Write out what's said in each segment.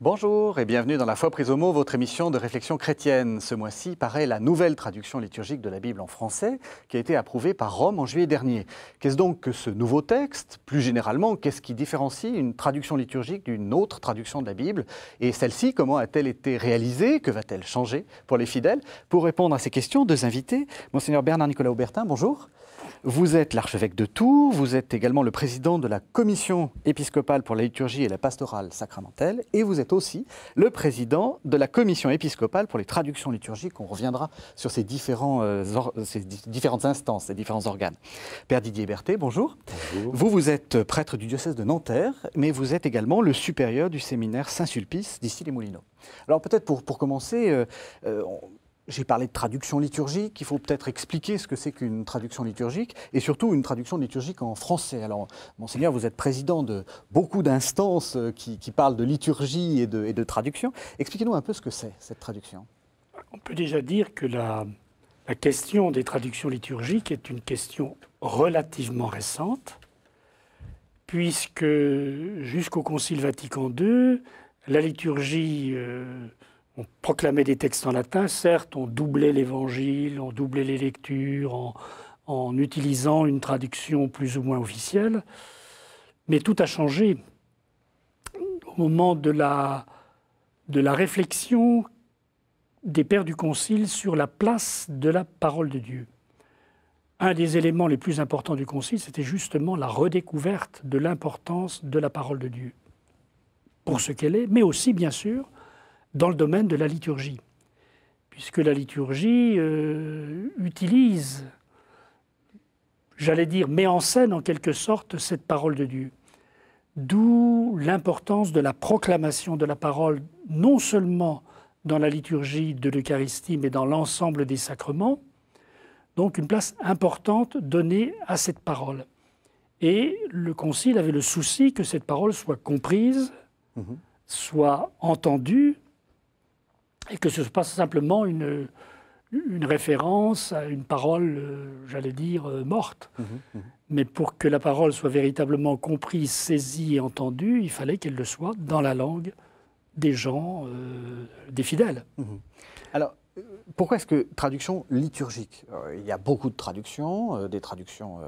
Bonjour et bienvenue dans La Foi prise au mot, votre émission de réflexion chrétienne. Ce mois-ci paraît la nouvelle traduction liturgique de la Bible en français qui a été approuvée par Rome en juillet dernier. Qu'est-ce donc que ce nouveau texte? Plus généralement, qu'est-ce qui différencie une traduction liturgique d'une autre traduction de la Bible? Et celle-ci, comment a-t-elle été réalisée? Que va-t-elle changer pour les fidèles? Pour répondre à ces questions, deux invités. Monseigneur Bernard-Nicolas Aubertin, bonjour. Vous êtes l'archevêque de Tours, vous êtes également le président de la commission épiscopale pour la liturgie et la pastorale sacramentelle, et vous êtes aussi le président de la commission épiscopale pour les traductions liturgiques. On reviendra sur ces différentes instances, ces différents organes. Père Didier Berthet, bonjour. Bonjour. Vous êtes prêtre du diocèse de Nanterre, mais vous êtes également le supérieur du séminaire Saint-Sulpice d'Issy-les-Moulineaux. Alors peut-être pour commencer, j'ai parlé de traduction liturgique, il faut peut-être expliquer ce que c'est qu'une traduction liturgique et surtout une traduction liturgique en français. Alors, Monseigneur, vous êtes président de beaucoup d'instances qui parlent de liturgie et de traduction. Expliquez-nous un peu ce que c'est, cette traduction. On peut déjà dire que la question des traductions liturgiques est une question relativement récente, puisque jusqu'au Concile Vatican II, la liturgie... On proclamait des textes en latin, certes, on doublait l'évangile, on doublait les lectures en utilisant une traduction plus ou moins officielle, mais tout a changé au moment de la réflexion des pères du Concile sur la place de la parole de Dieu. Un des éléments les plus importants du Concile, c'était justement la redécouverte de l'importance de la parole de Dieu, pour ce qu'elle est, mais aussi, bien sûr, dans le domaine de la liturgie, puisque la liturgie utilise, j'allais dire, met en scène en quelque sorte cette parole de Dieu. D'où l'importance de la proclamation de la parole, non seulement dans la liturgie de l'Eucharistie, mais dans l'ensemble des sacrements. Donc une place importante donnée à cette parole. Et le Concile avait le souci que cette parole soit comprise, soit entendue, et que ce ne soit pas simplement une référence à une parole, j'allais dire, morte. Mais pour que la parole soit véritablement comprise, saisie et entendue, il fallait qu'elle le soit dans la langue des gens, des fidèles. Alors, pourquoi est-ce que traduction liturgique? Il y a beaucoup de traductions, des traductions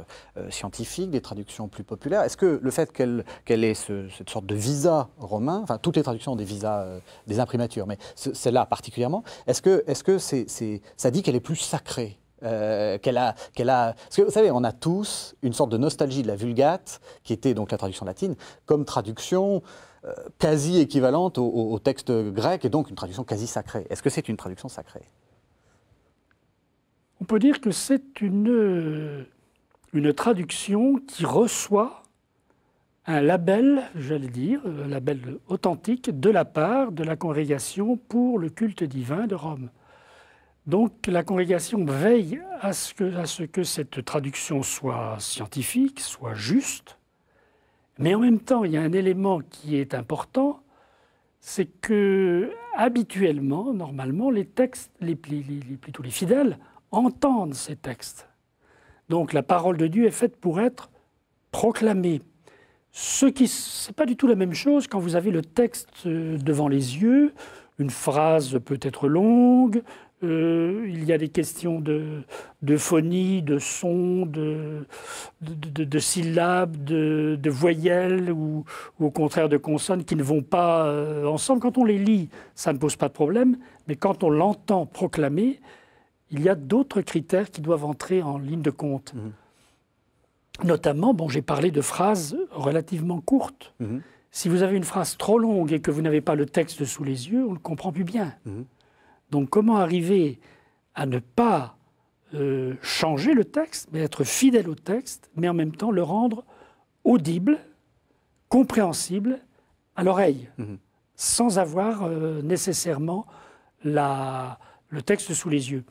scientifiques, des traductions plus populaires. Est-ce que le fait qu'elle ait cette sorte de visa romain, enfin toutes les traductions ont des visas, des imprimatures, mais celle-là particulièrement, est-ce que ça dit qu'elle est plus sacrée? Parce que vous savez, on a tous une sorte de nostalgie de la Vulgate, qui était donc la traduction latine, comme traduction quasi équivalente au texte grec, et donc une traduction quasi sacrée. Est-ce que c'est une traduction sacrée? On peut dire que c'est une traduction qui reçoit un label, j'allais dire, un label authentique de la part de la Congrégation pour le culte divin de Rome. Donc la Congrégation veille à ce que cette traduction soit scientifique, soit juste, mais en même temps, il y a un élément qui est important, c'est que habituellement, normalement, les textes, plutôt les fidèles, entendent ces textes. Donc la parole de Dieu est faite pour être proclamée. Ce n'est pas du tout la même chose quand vous avez le texte devant les yeux, une phrase peut être longue, il y a des questions de phonie, de son, de syllabes, de voyelles ou au contraire de consonnes qui ne vont pas ensemble. Quand on les lit, ça ne pose pas de problème, mais quand on l'entend proclamer, il y a d'autres critères qui doivent entrer en ligne de compte. Notamment, j'ai parlé de phrases relativement courtes. Si vous avez une phrase trop longue et que vous n'avez pas le texte sous les yeux, on ne le comprend plus bien. Donc comment arriver à ne pas changer le texte, mais être fidèle au texte, mais en même temps le rendre audible, compréhensible à l'oreille, sans avoir nécessairement le texte sous les yeux.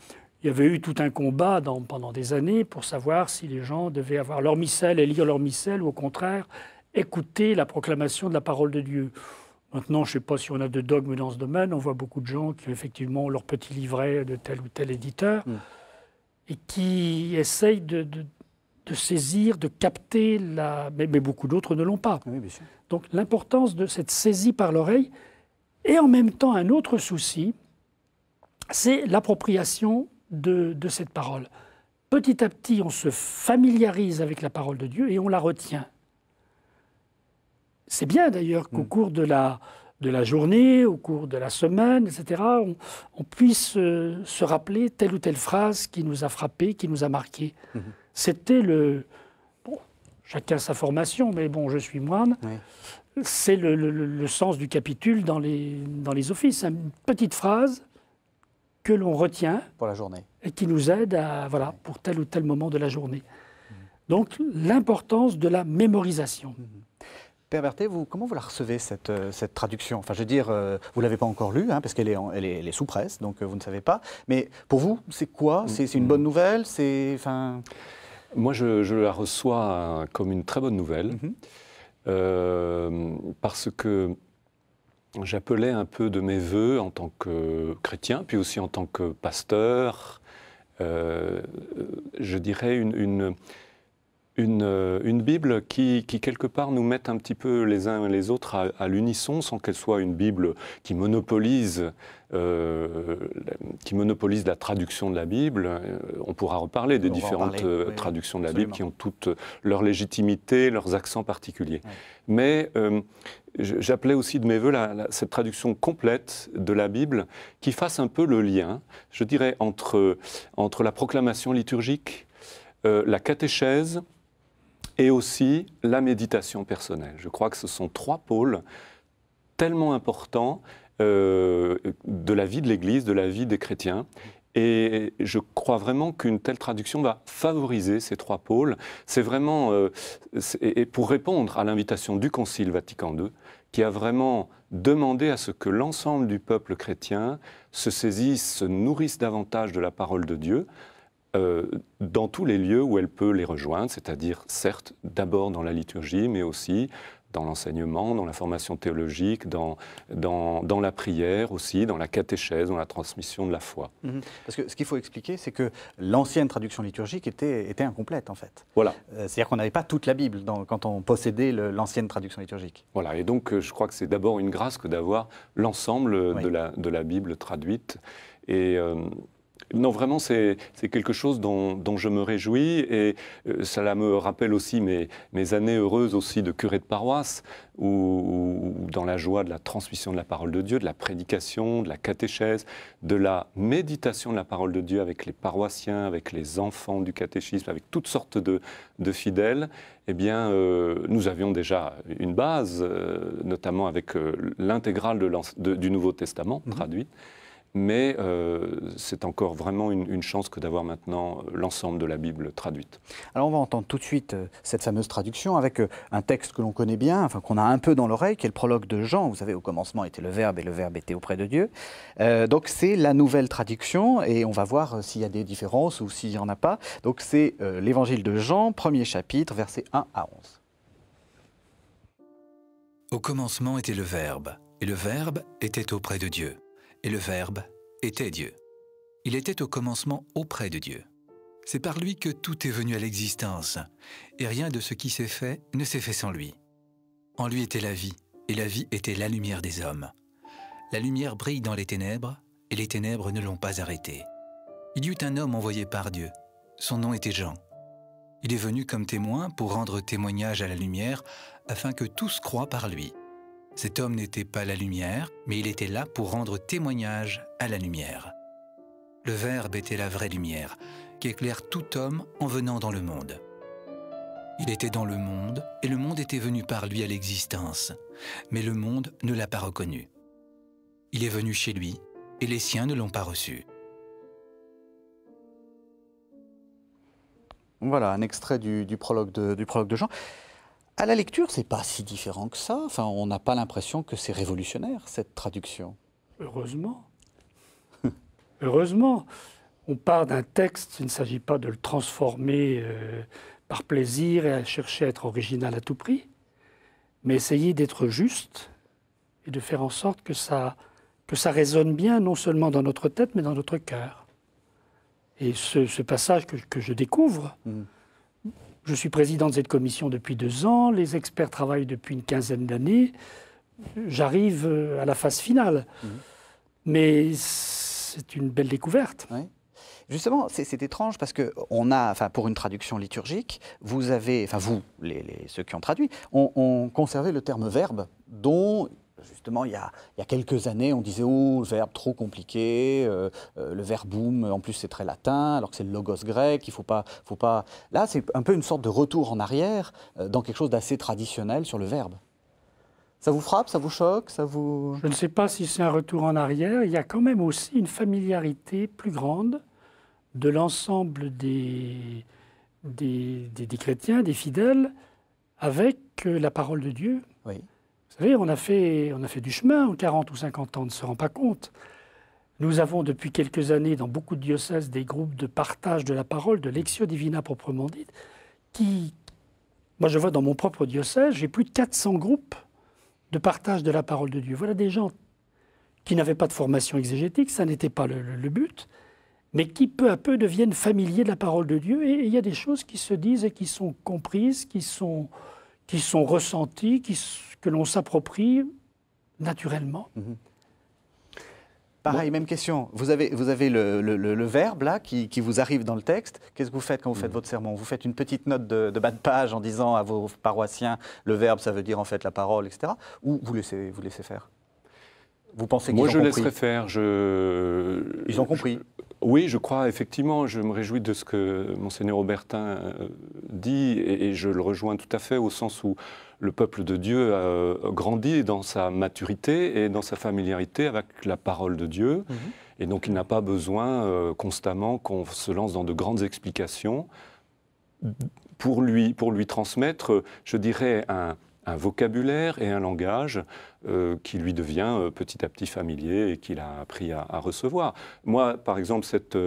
Il y avait eu tout un combat pendant des années pour savoir si les gens devaient avoir leur missel et lire leur missel, ou au contraire, écouter la proclamation de la parole de Dieu. Maintenant, je ne sais pas si on a de dogme dans ce domaine. On voit beaucoup de gens qui, effectivement, ont leur petit livret de tel ou tel éditeur et qui essayent de saisir, de capter mais beaucoup d'autres ne l'ont pas. Oui, bien sûr. Donc, l'importance de cette saisie par l'oreille Et en même temps, un autre souci, c'est l'appropriation de cette parole. Petit à petit, on se familiarise avec la parole de Dieu et on la retient. C'est bien d'ailleurs qu'au cours de la journée, au cours de la semaine, etc., on puisse se rappeler telle ou telle phrase qui nous a frappé, qui nous a marqué. C'était le... Bon, chacun sa formation, mais bon, je suis moine. Oui. C'est le sens du capitule dans les offices. Une petite phrase que l'on retient pour la journée et qui nous aide à, voilà, pour tel ou tel moment de la journée. Donc, l'importance de la mémorisation. Père Berthet, comment vous la recevez, cette traduction? Enfin, je veux dire, vous ne l'avez pas encore lue, hein, parce qu'elle est sous presse, donc vous ne savez pas. Mais pour vous, c'est quoi? C'est une bonne nouvelle? Moi, je la reçois comme une très bonne nouvelle, parce que j'appelais un peu de mes voeux en tant que chrétien, puis aussi en tant que pasteur, je dirais une Bible qui, quelque part, nous mette un petit peu les uns et les autres à l'unisson, sans qu'elle soit une Bible qui monopolise la traduction de la Bible. On pourra reparler des différentes traductions de la Bible qui ont toutes leur légitimité, leurs accents particuliers. Oui. Mais j'appelais aussi de mes voeux cette traduction complète de la Bible qui fasse un peu le lien, je dirais, entre la proclamation liturgique, la catéchèse, et aussi la méditation personnelle. Je crois que ce sont trois pôles tellement importants de la vie de l'Église, de la vie des chrétiens. Et je crois vraiment qu'une telle traduction va favoriser ces trois pôles. C'est vraiment, et pour répondre à l'invitation du Concile Vatican II, qui a vraiment demandé à ce que l'ensemble du peuple chrétien se saisisse, se nourrisse davantage de la parole de Dieu, dans tous les lieux où elle peut les rejoindre, c'est-à-dire, certes, d'abord dans la liturgie, mais aussi dans l'enseignement, dans la formation théologique, dans la prière aussi, dans la catéchèse, dans la transmission de la foi. Parce que ce qu'il faut expliquer, c'est que l'ancienne traduction liturgique était incomplète, en fait. Voilà. C'est-à-dire qu'on n'avait pas toute la Bible quand on possédait l'ancienne traduction liturgique. Voilà, et donc je crois que c'est d'abord une grâce que d'avoir l'ensemble de la Bible traduite. Et non, vraiment, c'est quelque chose dont je me réjouis, et cela me rappelle aussi mes années heureuses aussi de curé de paroisse, où dans la joie de la transmission de la parole de Dieu, de la prédication, de la catéchèse, de la méditation de la parole de Dieu avec les paroissiens, avec les enfants du catéchisme, avec toutes sortes de fidèles, eh bien, nous avions déjà une base, notamment avec l'intégrale du Nouveau Testament traduit. Mais c'est encore vraiment une chance que d'avoir maintenant l'ensemble de la Bible traduite. Alors on va entendre tout de suite cette fameuse traduction avec un texte que l'on connaît bien, enfin qu'on a un peu dans l'oreille, qui est le prologue de Jean. Vous savez, au commencement était le Verbe et le Verbe était auprès de Dieu. Donc c'est la nouvelle traduction et on va voir s'il y a des différences ou s'il n'y en a pas. Donc c'est l'évangile de Jean, premier chapitre, versets 1 à 11. Au commencement était le Verbe, et le Verbe était auprès de Dieu. Et le Verbe était Dieu. Il était au commencement auprès de Dieu. C'est par lui que tout est venu à l'existence, et rien de ce qui s'est fait ne s'est fait sans lui. En lui était la vie, et la vie était la lumière des hommes. La lumière brille dans les ténèbres, et les ténèbres ne l'ont pas arrêtée. Il y eut un homme envoyé par Dieu. Son nom était Jean. Il est venu comme témoin pour rendre témoignage à la lumière, afin que tous croient par lui. Cet homme n'était pas la lumière, mais il était là pour rendre témoignage à la lumière. Le Verbe était la vraie lumière, qui éclaire tout homme en venant dans le monde. Il était dans le monde, et le monde était venu par lui à l'existence, mais le monde ne l'a pas reconnu. Il est venu chez lui, et les siens ne l'ont pas reçu. Voilà, un extrait du prologue de Jean. À la lecture, c'est pas si différent que ça. Enfin, on n'a pas l'impression que c'est révolutionnaire, cette traduction. Heureusement. Heureusement. On part d'un texte, il ne s'agit pas de le transformer par plaisir et à chercher à être original à tout prix, mais essayer d'être juste et de faire en sorte que ça résonne bien, non seulement dans notre tête, mais dans notre cœur. Et ce passage que je découvre, je suis président de cette commission depuis 2 ans, les experts travaillent depuis une quinzaine d'années. j'arrive à la phase finale. Mais c'est une belle découverte. Oui. Justement, c'est étrange parce que pour une traduction liturgique, vous avez, ceux qui ont traduit, ont conservé le terme verbe, dont justement il y a quelques années on disait le verbe trop compliqué, le verbum en plus c'est très latin, alors que c'est le logos grec, il faut pas. Là, c'est un peu une sorte de retour en arrière dans quelque chose d'assez traditionnel sur le verbe. Ça vous frappe, ça vous choque, ça vous... Je ne sais pas si c'est un retour en arrière. Il y a quand même aussi une familiarité plus grande de l'ensemble des chrétiens, des fidèles, avec la parole de Dieu. Oui. Vous savez, on a fait du chemin en 40 ou 50 ans, on ne se rend pas compte. Nous avons depuis quelques années, dans beaucoup de diocèses, des groupes de partage de la parole, de lectio divina proprement dite, qui... Moi, je vois dans mon propre diocèse, j'ai plus de 400 groupes de partage de la parole de Dieu. Voilà des gens qui n'avaient pas de formation exégétique, ça n'était pas le but, mais qui peu à peu deviennent familiers de la parole de Dieu. Et il y a des choses qui se disent et qui sont comprises, qui sont ressenties, que l'on s'approprie naturellement. Pareil, même question. Vous avez le verbe là qui vous arrive dans le texte. Qu'est-ce que vous faites quand vous faites votre sermon? Vous faites une petite note de bas de page en disant à vos paroissiens le verbe, ça veut dire en fait la parole, etc. Ou vous laissez faire? Vous pensez qu'ils ont compris? Moi, je laisserai faire. Ils ont compris. Oui, je crois, effectivement. Je me réjouis de ce que Monseigneur Aubertin dit, et je le rejoins tout à fait, au sens où le peuple de Dieu grandit dans sa maturité et dans sa familiarité avec la parole de Dieu. Et donc, il n'a pas besoin constamment qu'on se lance dans de grandes explications pour lui transmettre, je dirais, un vocabulaire et un langage qui lui devient petit à petit familier et qu'il a appris à recevoir. Moi, par exemple, cette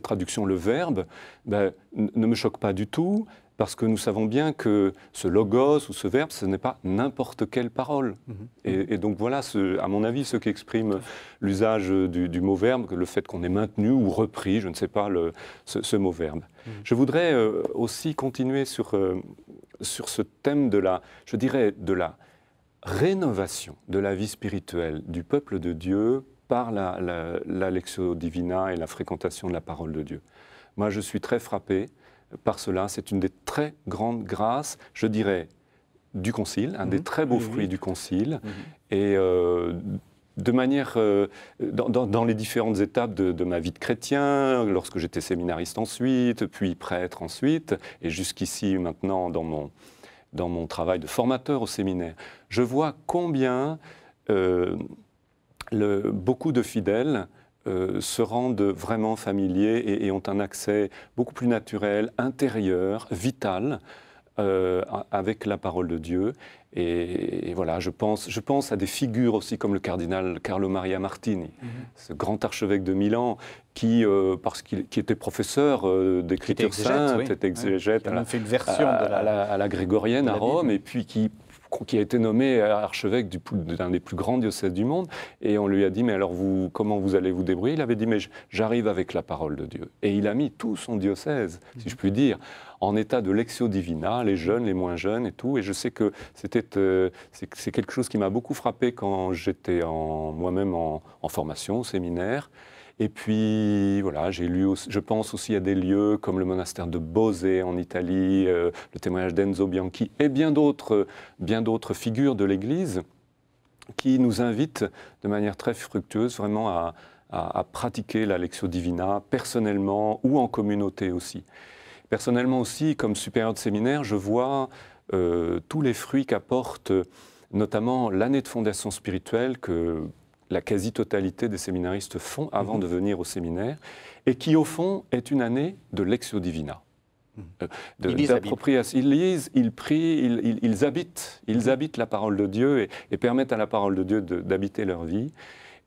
traduction, le verbe, ne me choque pas du tout, parce que nous savons bien que ce logos ou ce verbe, ce n'est pas n'importe quelle parole. Et donc voilà, à mon avis, ce qui exprime l'usage du mot verbe, le fait qu'on ait maintenu ou repris, je ne sais pas, ce mot verbe. Je voudrais aussi continuer sur ce thème de la rénovation de la vie spirituelle du peuple de Dieu par la lectio divina et la fréquentation de la parole de Dieu. Moi, je suis très frappé par cela. C'est une des très grandes grâces, je dirais, du Concile, un des très beaux fruits du Concile. Et de manière, dans les différentes étapes de ma vie de chrétien, lorsque j'étais séminariste ensuite, puis prêtre ensuite, et jusqu'ici maintenant dans mon travail de formateur au séminaire, je vois combien beaucoup de fidèles se rendent vraiment familiers et ont un accès beaucoup plus naturel, intérieur, vital, avec la parole de Dieu. Et voilà, je pense à des figures aussi comme le cardinal Carlo Maria Martini, ce grand archevêque de Milan, qui était professeur d'écriture sainte, était exégète, qui a fait une version à la grégorienne à Rome, et puis qui a été nommé archevêque d'un des plus grands diocèses du monde. Et on lui a dit, mais alors comment vous allez vous débrouiller? Il avait dit, mais j'arrive avec la parole de Dieu. Et il a mis tout son diocèse, si je puis dire, en état de lectio divina, les jeunes, les moins jeunes et tout. Et je sais que c'est quelque chose qui m'a beaucoup frappé quand j'étais moi-même en formation, au séminaire. Et puis, voilà, je pense aussi à des lieux comme le monastère de Bosé en Italie, le témoignage d'Enzo Bianchi et bien d'autres figures de l'Église qui nous invitent de manière très fructueuse vraiment à pratiquer la lectio divina personnellement ou en communauté aussi. Personnellement aussi, comme supérieur de séminaire, je vois tous les fruits qu'apporte notamment l'année de fondation spirituelle que la quasi-totalité des séminaristes font avant de venir au séminaire, et qui, au fond, est une année de lectio divina. Ils lisent, ils prient, ils habitent la parole de Dieu et permettent à la parole de Dieu d'habiter leur vie.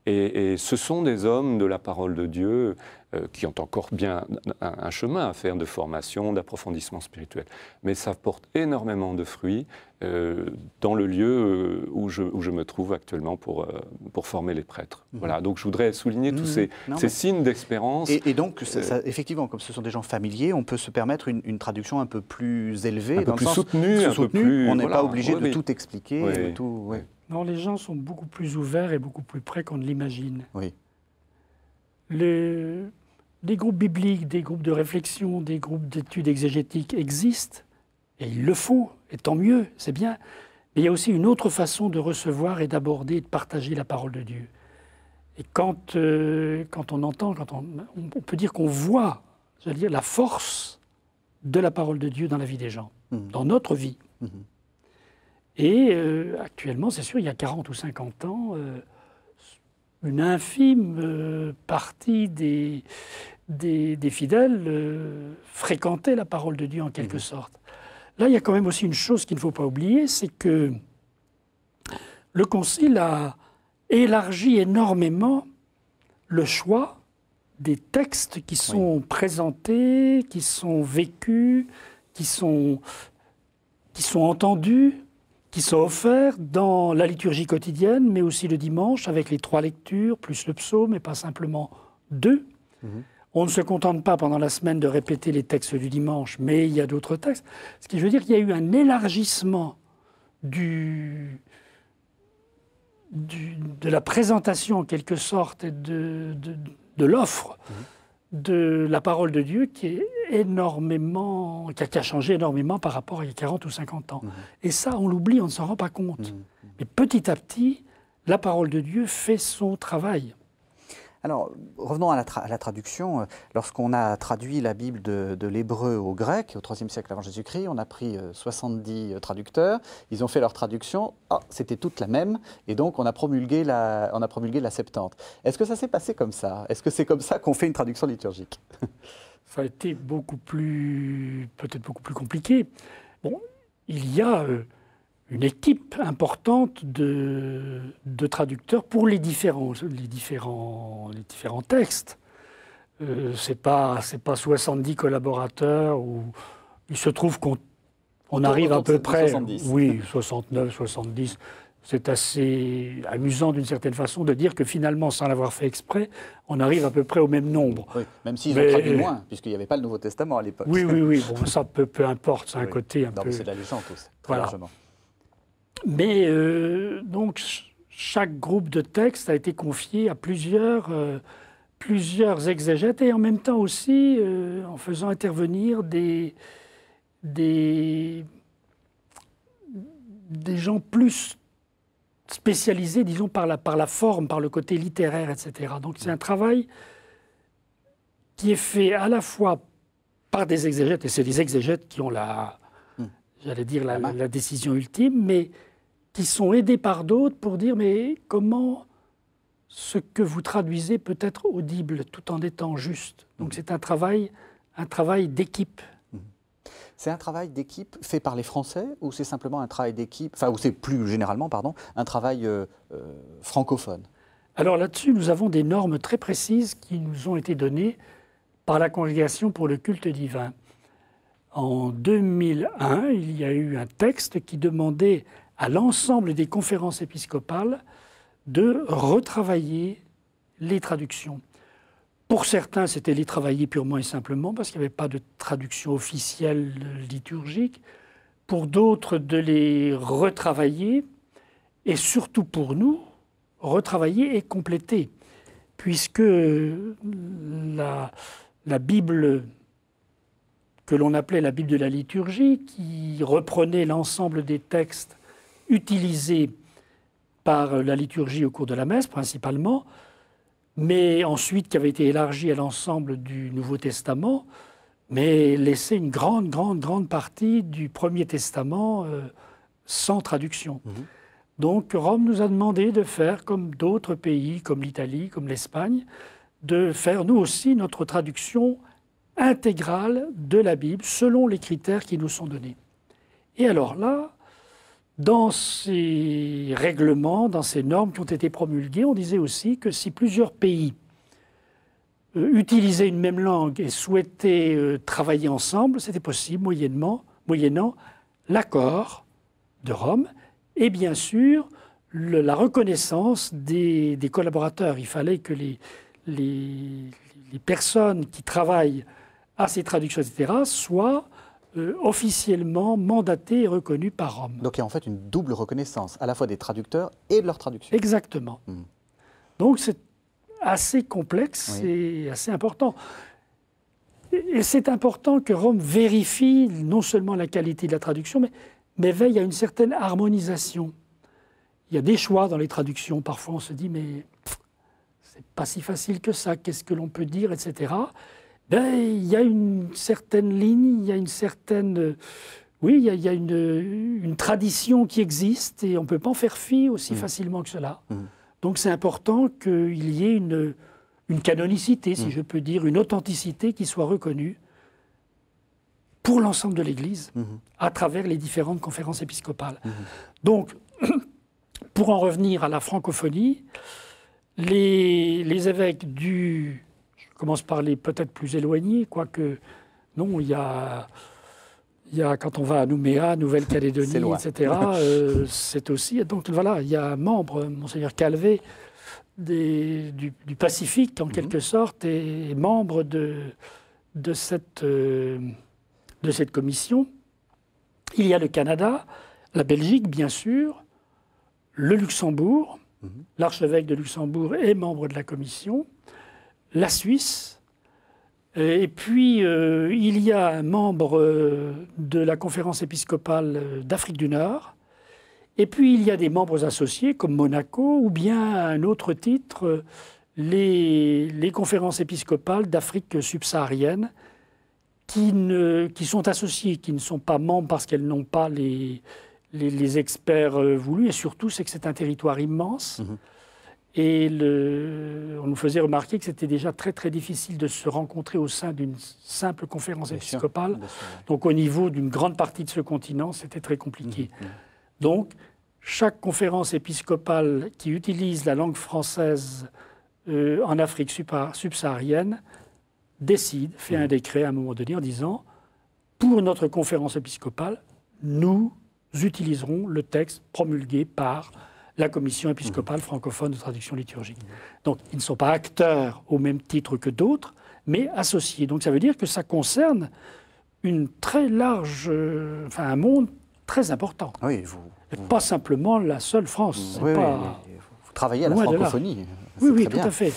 Et ce sont des hommes de la parole de Dieu qui ont encore bien un chemin à faire de formation, d'approfondissement spirituel. Mais ça porte énormément de fruits dans le lieu où je me trouve actuellement pour former les prêtres. Voilà, donc je voudrais souligner tous ces signes d'espérance. Et donc, effectivement, comme ce sont des gens familiers, on peut se permettre une traduction un peu plus élevée, un peu plus soutenue, on n'est pas obligé de tout expliquer. Non, les gens sont beaucoup plus ouverts et beaucoup plus prêts qu'on ne l'imagine. Oui. Des groupes bibliques, des groupes de réflexion, des groupes d'études exégétiques existent, et il le faut, et tant mieux, c'est bien. Mais il y a aussi une autre façon de recevoir et d'aborder et de partager la parole de Dieu. Et quand on entend, on peut dire qu'on voit, j'allais dire, la force de la parole de Dieu dans la vie des gens, dans notre vie. Et actuellement, c'est sûr, il y a 40 ou 50 ans, une infime partie des fidèles fréquentaient la parole de Dieu en quelque sorte. Là, il y a quand même aussi une chose qu'il ne faut pas oublier, c'est que le Concile a élargi énormément le choix des textes qui sont présentés, qui sont vécus, qui sont entendus, qui sont offerts dans la liturgie quotidienne, mais aussi le dimanche, avec les 3 lectures, plus le psaume, et pas simplement 2. On ne se contente pas pendant la semaine de répéter les textes du dimanche, mais il y a d'autres textes. Ce qui veut dire qu'il y a eu un élargissement de la présentation, en quelque sorte, et de l'offre de la parole de Dieu qui a changé énormément par rapport à il y a 40 ou 50 ans. Et ça, on l'oublie, on ne s'en rend pas compte. Mais petit à petit, la parole de Dieu fait son travail. Alors, revenons à la traduction. Lorsqu'on a traduit la Bible de l'hébreu au grec, au IIIe siècle avant Jésus-Christ, on a pris 70 traducteurs. Ils ont fait leur traduction. C'était toute la même. Et donc, on a promulgué la Septante. Est-ce que ça s'est passé comme ça? Est-ce que c'est comme ça qu'on fait une traduction liturgique? Ça a été peut-être beaucoup plus compliqué. Bon, il y a une équipe importante de traducteurs pour les différents textes. C'est pas 70 collaborateurs. Il se trouve qu'on arrive à peu près... 70. Oui, 69, 70. C'est assez amusant d'une certaine façon de dire que finalement, sans l'avoir fait exprès, on arrive à peu près au même nombre. Oui, même s'ils ont traduit moins, puisqu'il n'y avait pas le Nouveau Testament à l'époque. Oui. Bon, ça, peu importe. C'est un côté un peu... C'est de la légende, tous, très voilà. largement. Mais donc, chaque groupe de textes a été confié à plusieurs exégètes et en même temps aussi en faisant intervenir des gens plus spécialisés, disons, par la forme, par le côté littéraire, etc. Donc c'est un travail qui est fait à la fois par des exégètes, et c'est des exégètes qui ont la décision ultime, mais qui sont aidés par d'autres pour dire mais comment ce que vous traduisez peut être audible tout en étant juste. Donc c'est un travail d'équipe. C'est un travail d'équipe fait par les Français ou c'est simplement un travail d'équipe, ou c'est plus généralement, un travail francophone? Alors là-dessus, nous avons des normes très précises qui nous ont été données par la Congrégation pour le culte divin. En 2001, il y a eu un texte qui demandait à l'ensemble des conférences épiscopales de retravailler les traductions. Pour certains, c'était les travailler purement et simplement parce qu'il n'y avait pas de traduction officielle liturgique. Pour d'autres, de les retravailler et surtout pour nous, retravailler et compléter. Puisque la Bible que l'on appelait la Bible de la liturgie, qui reprenait l'ensemble des textes utilisés par la liturgie au cours de la messe principalement, mais ensuite qui avait été élargie à l'ensemble du Nouveau Testament, mais laissait une grande partie du Premier Testament sans traduction. Donc Rome nous a demandé de faire comme d'autres pays, comme l'Italie, comme l'Espagne, de faire nous aussi notre traduction intégrale de la Bible selon les critères qui nous sont donnés. Et alors là, dans ces règlements, dans ces normes qui ont été promulguées, on disait aussi que si plusieurs pays utilisaient une même langue et souhaitaient travailler ensemble, c'était possible moyennant l'accord de Rome et bien sûr la reconnaissance des collaborateurs. Il fallait que les personnes qui travaillent à ces traductions, etc., soient officiellement mandatés et reconnus par Rome. Donc il y a en fait une double reconnaissance, à la fois des traducteurs et de leur traduction. Exactement. Donc c'est assez complexe et assez important. Et c'est important que Rome vérifie non seulement la qualité de la traduction, mais veille à une certaine harmonisation. Il y a des choix dans les traductions. Parfois, on se dit, mais c'est pas si facile que ça. Qu'est-ce que l'on peut dire, etc. Il y a une certaine ligne, il y a une certaine... Oui, il y a une tradition qui existe et on ne peut pas en faire fi aussi facilement que cela. Donc c'est important qu'il y ait une canonicité, si je peux dire, une authenticité qui soit reconnue pour l'ensemble de l'Église, à travers les différentes conférences épiscopales. Donc, pour en revenir à la francophonie, les évêques je commence par les peut-être plus éloignés, quoique, non, il y a quand on va à Nouméa, Nouvelle-Calédonie, etc., c'est aussi... Donc voilà, il y a un membre, Monseigneur Calvé, du Pacifique, en quelque sorte, et membre de cette commission. Il y a le Canada, la Belgique, bien sûr, le Luxembourg, l'archevêque de Luxembourg est membre de la commission, la Suisse, et puis il y a un membre de la conférence épiscopale d'Afrique du Nord, et puis il y a des membres associés comme Monaco, ou bien à un autre titre, les conférences épiscopales d'Afrique subsaharienne, qui sont associées, qui ne sont pas membres parce qu'elles n'ont pas les experts voulus, et surtout c'est que c'est un territoire immense. Et on nous faisait remarquer que c'était déjà très très difficile de se rencontrer au sein d'une simple conférence épiscopale. Bien sûr. Donc au niveau d'une grande partie de ce continent, c'était très compliqué. Donc chaque conférence épiscopale qui utilise la langue française en Afrique subsaharienne décide, fait un décret à un moment donné en disant « Pour notre conférence épiscopale, nous utiliserons le texte promulgué par la commission épiscopale francophone de traduction liturgique. » Donc, ils ne sont pas acteurs au même titre que d'autres, mais associés. Donc, ça veut dire que ça concerne une très large, un monde très important. Oui, pas simplement la seule France. Oui, vous travaillez à la francophonie. Oui, tout à fait.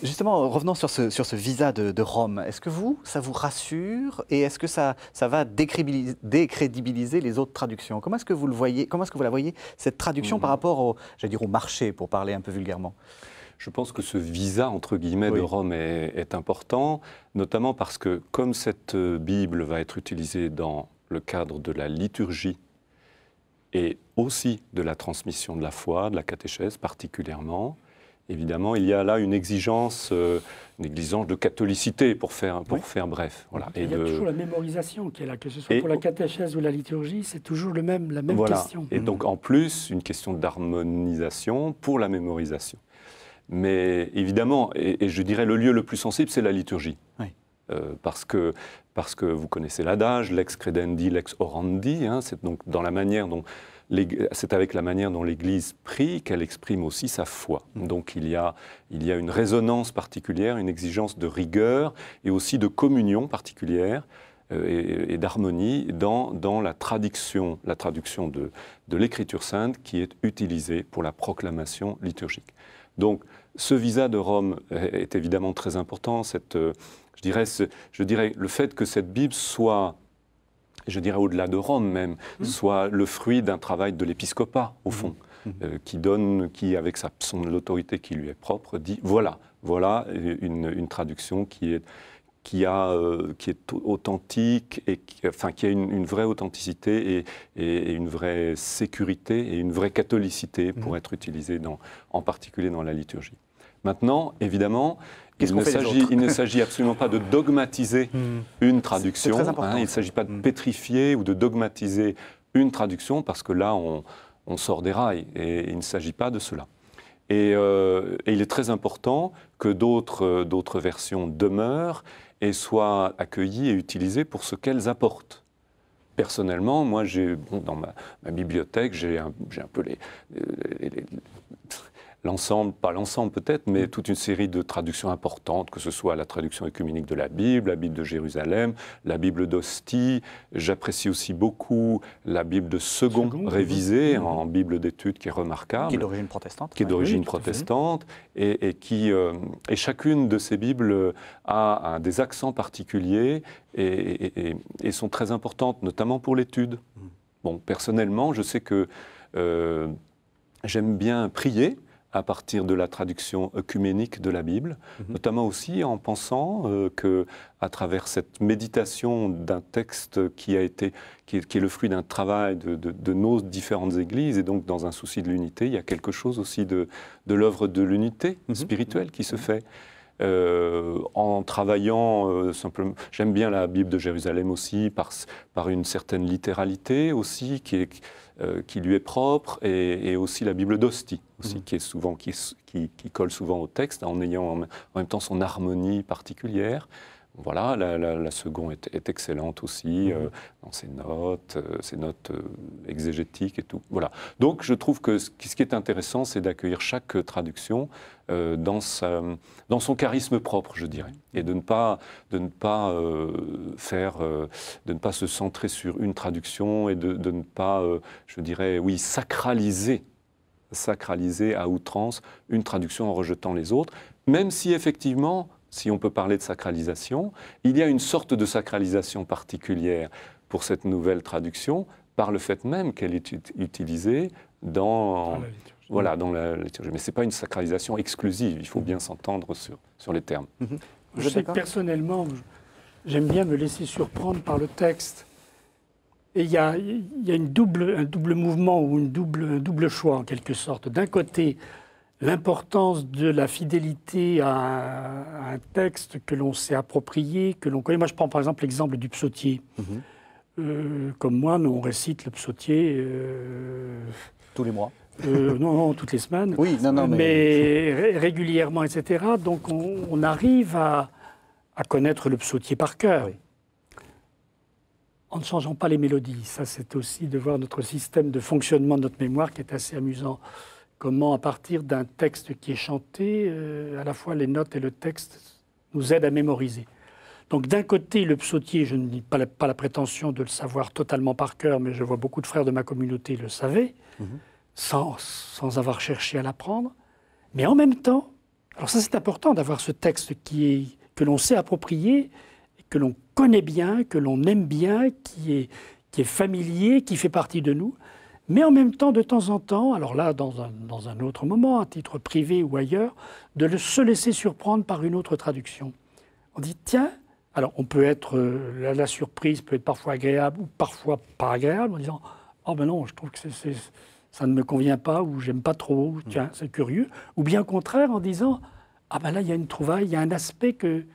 Justement, revenons sur ce visa de Rome. Est-ce que ça vous rassure et est-ce que ça va décrédibiliser les autres traductions? Comment est-ce que vous la voyez, cette traduction par rapport au marché, pour parler un peu vulgairement? Je pense que ce visa, entre guillemets, de Rome est important, notamment parce que comme cette Bible va être utilisée dans le cadre de la liturgie et aussi de la transmission de la foi, de la catéchèse particulièrement, évidemment, il y a là une exigence de catholicité, pour faire bref. Voilà. Il y a toujours la mémorisation qui est là, que ce soit pour la catéchèse ou la liturgie, c'est toujours la même question. Et donc, en plus, une question d'harmonisation pour la mémorisation. Mais évidemment, et je dirais le lieu le plus sensible, c'est la liturgie. Parce que vous connaissez l'adage, lex credendi, lex orandi, c'est donc dans la manière dont... C'est avec la manière dont l'Église prie qu'elle exprime aussi sa foi. Donc il y a une résonance particulière, une exigence de rigueur et aussi de communion particulière et d'harmonie dans la traduction de l'Écriture sainte qui est utilisée pour la proclamation liturgique. Donc ce visa de Rome est évidemment très important. Je dirais le fait que cette Bible soit... je dirais au-delà de Rome même, soit le fruit d'un travail de l'épiscopat, au fond, qui avec l'autorité qui lui est propre, dit voilà une traduction qui est authentique, et qui a une vraie authenticité et une vraie sécurité et une vraie catholicité pour être utilisée en particulier dans la liturgie. Maintenant, évidemment, il ne s'agit absolument pas de dogmatiser une traduction. Il ne s'agit pas de pétrifier ou de dogmatiser une traduction, parce que là, on sort des rails, et il ne s'agit pas de cela. Et il est très important que d'autres versions demeurent et soient accueillies et utilisées pour ce qu'elles apportent. Personnellement, moi, dans ma bibliothèque, j'ai un peu l'ensemble, pas l'ensemble peut-être, mais toute une série de traductions importantes, que ce soit la traduction œcuménique de la Bible de Jérusalem, la Bible d'Ostie. J'apprécie aussi beaucoup la Bible de Second révisée en Bible d'études, qui est remarquable. Qui est d'origine protestante. Qui est d'origine protestante, et chacune de ces Bibles a des accents particuliers et sont très importantes, notamment pour l'étude. Bon, personnellement, je sais que j'aime bien prier à partir de la traduction œcuménique de la Bible, notamment aussi en pensant qu'à travers cette méditation d'un texte qui est le fruit d'un travail de nos différentes églises, et donc dans un souci de l'unité, il y a quelque chose aussi de l'œuvre de l'unité spirituelle qui se fait. En travaillant simplement, j'aime bien la Bible de Jérusalem aussi par une certaine littéralité aussi qui lui est propre, et aussi la Bible d'Ostie aussi qui colle souvent au texte en ayant en même temps son harmonie particulière. Voilà, la seconde est excellente aussi dans ses notes exégétiques et tout. Voilà. Donc je trouve que ce qui est intéressant, c'est d'accueillir chaque traduction dans son charisme propre, je dirais, et de ne pas se centrer sur une traduction, et de ne pas, je dirais, oui, sacraliser à outrance une traduction en rejetant les autres, même si effectivement, si on peut parler de sacralisation, il y a une sorte de sacralisation particulière pour cette nouvelle traduction par le fait même qu'elle est utilisée dans la liturgie. Mais ce n'est pas une sacralisation exclusive, il faut bien s'entendre sur les termes. Je sais que personnellement, j'aime bien me laisser surprendre par le texte. Et il y a un double mouvement ou un double choix en quelque sorte. D'un côté, l'importance de la fidélité à un texte que l'on s'est approprié, que l'on connaît. Moi, je prends par exemple l'exemple du psautier. Comme moi, nous, on récite le psautier... tous les mois. Non, toutes les semaines. Oui, mais régulièrement, etc. Donc, on arrive à connaître le psautier par cœur. Oui. En ne changeant pas les mélodies. Ça, c'est aussi de voir notre système de fonctionnement de notre mémoire qui est assez amusant. Comment, à partir d'un texte qui est chanté, à la fois les notes et le texte nous aident à mémoriser. Donc d'un côté, le psautier, je ne dis pas la prétention de le savoir totalement par cœur, mais je vois beaucoup de frères de ma communauté le savaient, sans avoir cherché à l'apprendre. Mais en même temps, alors ça c'est important d'avoir ce texte que l'on sait approprier, que l'on connaît bien, que l'on aime bien, qui est familier, qui fait partie de nous. Mais en même temps, de temps en temps, alors là, dans un autre moment, à titre privé ou ailleurs, de se laisser surprendre par une autre traduction. On dit, tiens, alors on peut être, la surprise peut être parfois agréable ou parfois pas agréable, en disant, oh ben non, je trouve que ça ne me convient pas, ou j'aime pas trop, ou tiens, c'est curieux. Ou bien au contraire, en disant, ah ben là, il y a une trouvaille, il y a un aspect que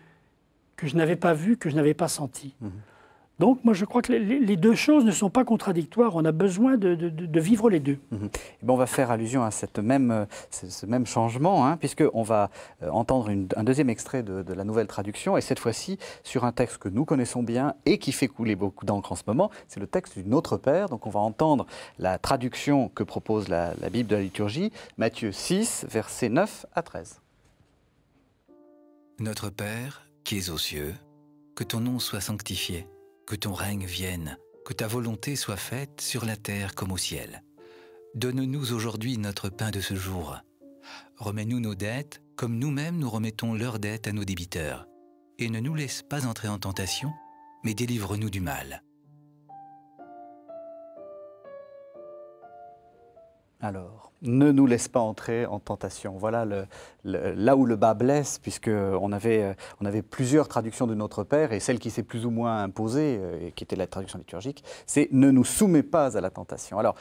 je n'avais pas vu, que je n'avais pas senti. Donc, moi, je crois que les deux choses ne sont pas contradictoires. On a besoin de vivre les deux. Et ben, on va faire allusion à ce même changement, hein, puisqu'on va entendre un deuxième extrait de la nouvelle traduction, et cette fois-ci sur un texte que nous connaissons bien et qui fait couler beaucoup d'encre en ce moment. C'est le texte du Notre Père. Donc, on va entendre la traduction que propose la Bible de la liturgie, Matthieu 6, versets 9 à 13. Notre Père, qui es aux cieux, que ton nom soit sanctifié. Que ton règne vienne, que ta volonté soit faite sur la terre comme au ciel. Donne-nous aujourd'hui notre pain de ce jour. Remets-nous nos dettes, comme nous-mêmes nous remettons leurs dettes à nos débiteurs. Et ne nous laisse pas entrer en tentation, mais délivre-nous du mal. Alors, ne nous laisse pas entrer en tentation. Voilà là où le bas blesse, puisqu'on avait plusieurs traductions de Notre Père, et celle qui s'est plus ou moins imposée, et qui était la traduction liturgique, c'est « Ne nous soumets pas à la tentation ». Alors,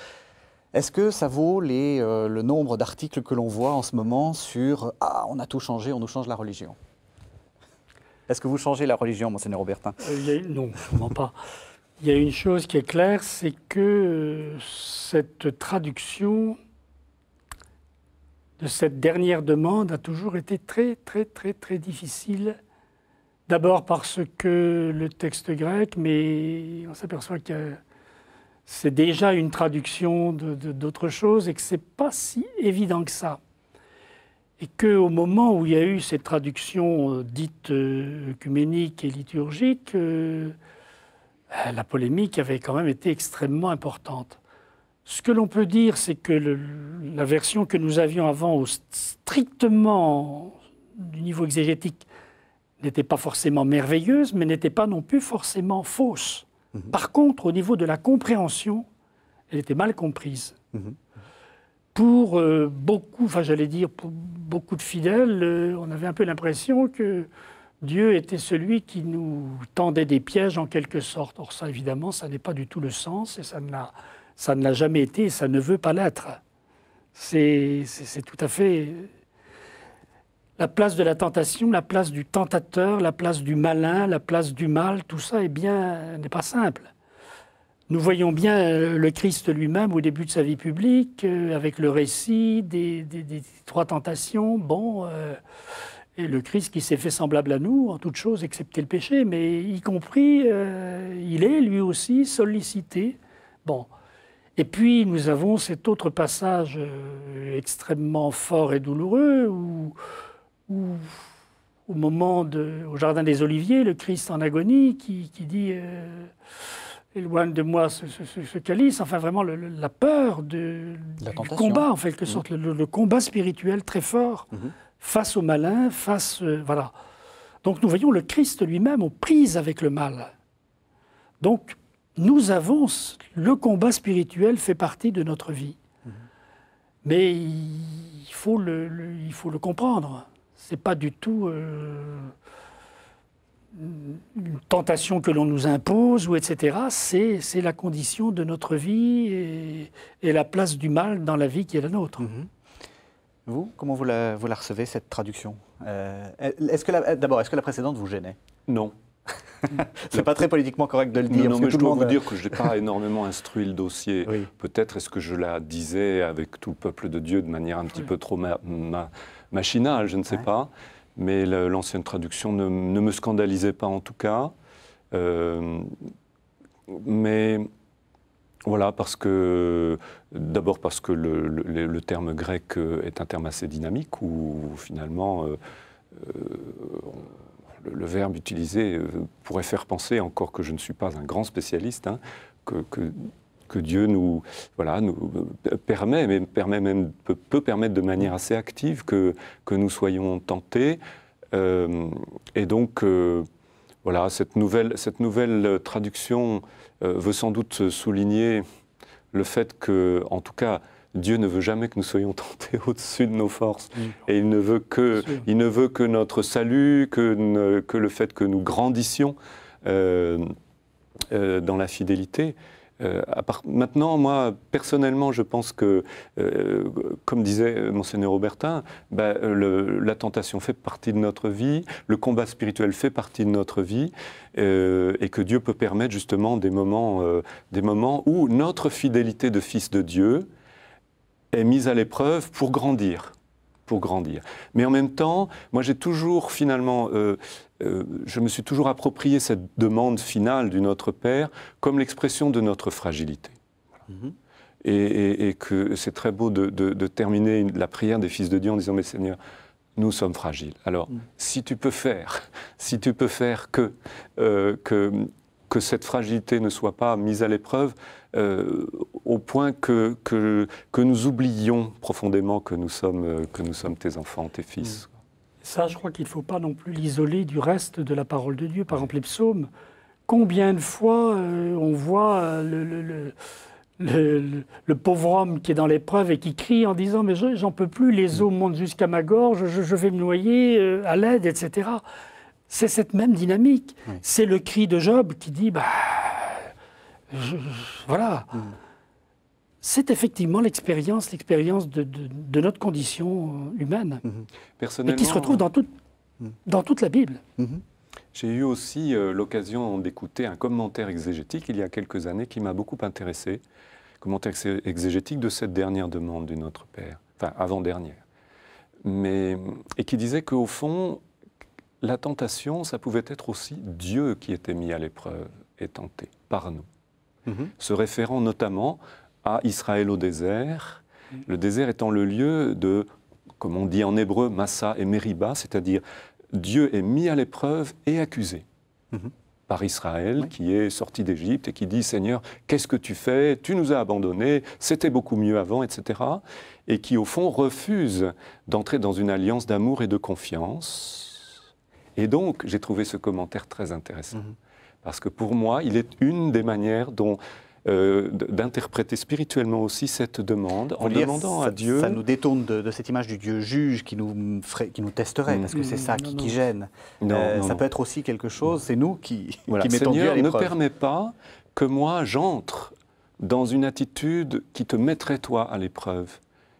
est-ce que ça vaut le nombre d'articles que l'on voit en ce moment sur « Ah, on a tout changé, on nous change la religion ». Est-ce que vous changez la religion, Monseigneur Aubertin? Non, sûrement pas. Il y a une chose qui est claire, c'est que cette traduction de cette dernière demande a toujours été très, très, très, très difficile. D'abord parce que le texte grec, mais on s'aperçoit que c'est déjà une traduction d'autre chose et que ce n'est pas si évident que ça. Et qu'au moment où il y a eu cette traduction dite œcuménique et liturgique, la polémique avait quand même été extrêmement importante. Ce que l'on peut dire, c'est que la version que nous avions avant, strictement du niveau exégétique, n'était pas forcément merveilleuse, mais n'était pas non plus forcément fausse. Par contre, au niveau de la compréhension, elle était mal comprise. Pour beaucoup, enfin j'allais dire pour beaucoup de fidèles, on avait un peu l'impression que Dieu était celui qui nous tendait des pièges en quelque sorte. Or ça, évidemment, ça n'est pas du tout le sens et ça ne l'a jamais été et ça ne veut pas l'être. C'est tout à fait la place de la tentation, la place du tentateur, la place du malin, la place du mal, tout ça n'est pas simple. Nous voyons bien le Christ lui-même au début de sa vie publique, avec le récit des 3 tentations. Et le Christ qui s'est fait semblable à nous, en toute chose, excepté le péché, mais y compris, il est lui aussi sollicité. Et puis nous avons cet autre passage extrêmement fort et douloureux où au Jardin des Oliviers, le Christ en agonie qui dit éloigne de moi ce calice, enfin vraiment la peur du combat, en quelque sorte, le combat spirituel très fort face au malin, voilà. Donc nous voyons le Christ lui-même aux prises avec le mal. Donc nous avons, le combat spirituel fait partie de notre vie. Mais il faut le comprendre. Ce n'est pas du tout une tentation que l'on nous impose, etc. C'est la condition de notre vie et la place du mal dans la vie qui est la nôtre. Vous, comment vous la recevez, cette traduction? Est-ce que la précédente vous gênait? Non. C'est pas très politiquement correct de le dire. Non, mais je dois vous dire que je n'ai pas énormément instruit le dossier. Oui. Peut-être est-ce que je la disais avec tout le peuple de Dieu de manière un petit peu trop machinale, je ne sais pas. Mais l'ancienne traduction ne me scandalisait pas en tout cas. Mais voilà, d'abord parce que le terme grec est un terme assez dynamique où finalement le verbe utilisé pourrait faire penser, encore que je ne suis pas un grand spécialiste, que Dieu nous permet, mais peut permettre de manière assez active que nous soyons tentés. Et donc, voilà, cette nouvelle traduction veut sans doute souligner le fait que, en tout cas, Dieu ne veut jamais que nous soyons tentés au-dessus de nos forces. Et il ne veut que notre salut, que le fait que nous grandissions dans la fidélité. Maintenant, moi, personnellement, je pense que, comme disait Monseigneur Aubertin, la tentation fait partie de notre vie, le combat spirituel fait partie de notre vie, et que Dieu peut permettre justement des moments où notre fidélité de fils de Dieu est mise à l'épreuve pour grandir. Mais en même temps, moi j'ai toujours finalement, je me suis toujours approprié cette demande finale du Notre Père comme l'expression de notre fragilité. Voilà. Et que c'est très beau de terminer la prière des fils de Dieu en disant « Mais Seigneur, nous sommes fragiles. Alors, si tu peux faire que cette fragilité ne soit pas mise à l'épreuve, au point que nous oublions profondément que nous sommes tes enfants, tes fils. » Ça, je crois qu'il ne faut pas non plus l'isoler du reste de la parole de Dieu. Par exemple, les psaumes, combien de fois on voit le pauvre homme qui est dans l'épreuve et qui crie en disant « Mais j'en peux plus, les eaux montent jusqu'à ma gorge, je vais me noyer, à l'aide, etc. » C'est cette même dynamique. C'est le cri de Job qui dit voilà. C'est effectivement l'expérience de notre condition humaine. Et qui se retrouve dans toute la Bible. J'ai eu aussi l'occasion d'écouter un commentaire exégétique il y a quelques années qui m'a beaucoup intéressé. Commentaire exégétique de cette dernière demande du Notre Père, enfin avant-dernière. Et qui disait qu'au fond, la tentation, ça pouvait être aussi Dieu qui était mis à l'épreuve et tenté par nous. Se référant notamment à Israël au désert, le désert étant le lieu de comme on dit en hébreu, Massa et Meriba, c'est-à-dire Dieu est mis à l'épreuve et accusé par Israël, qui est sorti d'Égypte et qui dit « Seigneur, qu'est-ce que tu fais? Tu nous as abandonnés, c'était beaucoup mieux avant, etc. » et qui, au fond, refuse d'entrer dans une alliance d'amour et de confiance. Et donc, j'ai trouvé ce commentaire très intéressant. Parce que pour moi, il est une des manières d'interpréter spirituellement aussi cette demande, en demandant à Dieu... Ça nous détourne de cette image du Dieu juge qui nous testerait, parce que c'est ça qui gêne. Ça peut être aussi quelque chose, c'est nous qui mettons Dieu à l'épreuve. Seigneur, ne permets pas que moi j'entre dans une attitude qui te mettrait toi à l'épreuve.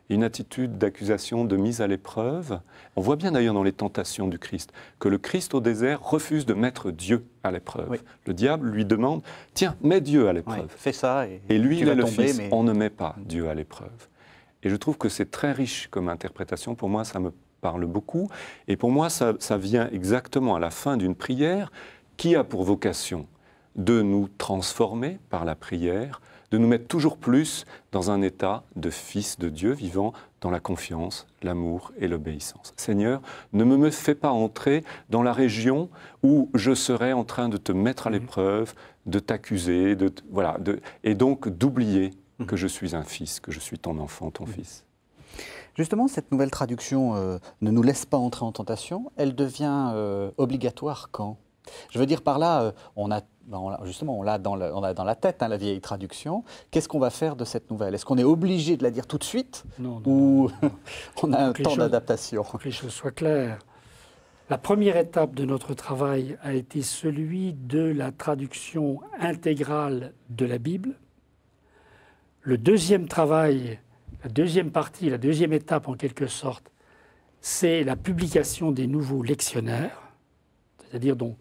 Une attitude d'accusation, de mise à l'épreuve. On voit bien d'ailleurs dans les tentations du Christ que le Christ au désert refuse de mettre Dieu à l'épreuve. Oui. Le diable lui demande « Tiens, mets Dieu à l'épreuve. Oui, » fais ça et lui, il est le Fils. On ne met pas Dieu à l'épreuve. Et je trouve que c'est très riche comme interprétation. Pour moi, ça me parle beaucoup. Et pour moi, ça vient exactement à la fin d'une prière qui a pour vocation de nous transformer par la prière, de nous mettre toujours plus dans un état de fils de Dieu vivant dans la confiance, l'amour et l'obéissance. Seigneur, ne me fais pas entrer dans la région où je serai en train de te mettre à l'épreuve, de t'accuser, et donc d'oublier que je suis un fils, que je suis ton enfant, ton fils. Justement, cette nouvelle traduction ne nous laisse pas entrer en tentation. Elle devient obligatoire quand? Je veux dire par là, on a dans la tête la vieille traduction. Qu'est-ce qu'on va faire de cette nouvelle? Est-ce qu'on est obligé de la dire tout de suite? Ou on a un temps d'adaptation? Pour que les choses soient claires. La première étape de notre travail a été celui de la traduction intégrale de la Bible. Le deuxième travail, la deuxième partie, la deuxième étape en quelque sorte, c'est la publication des nouveaux lectionnaires, c'est-à-dire donc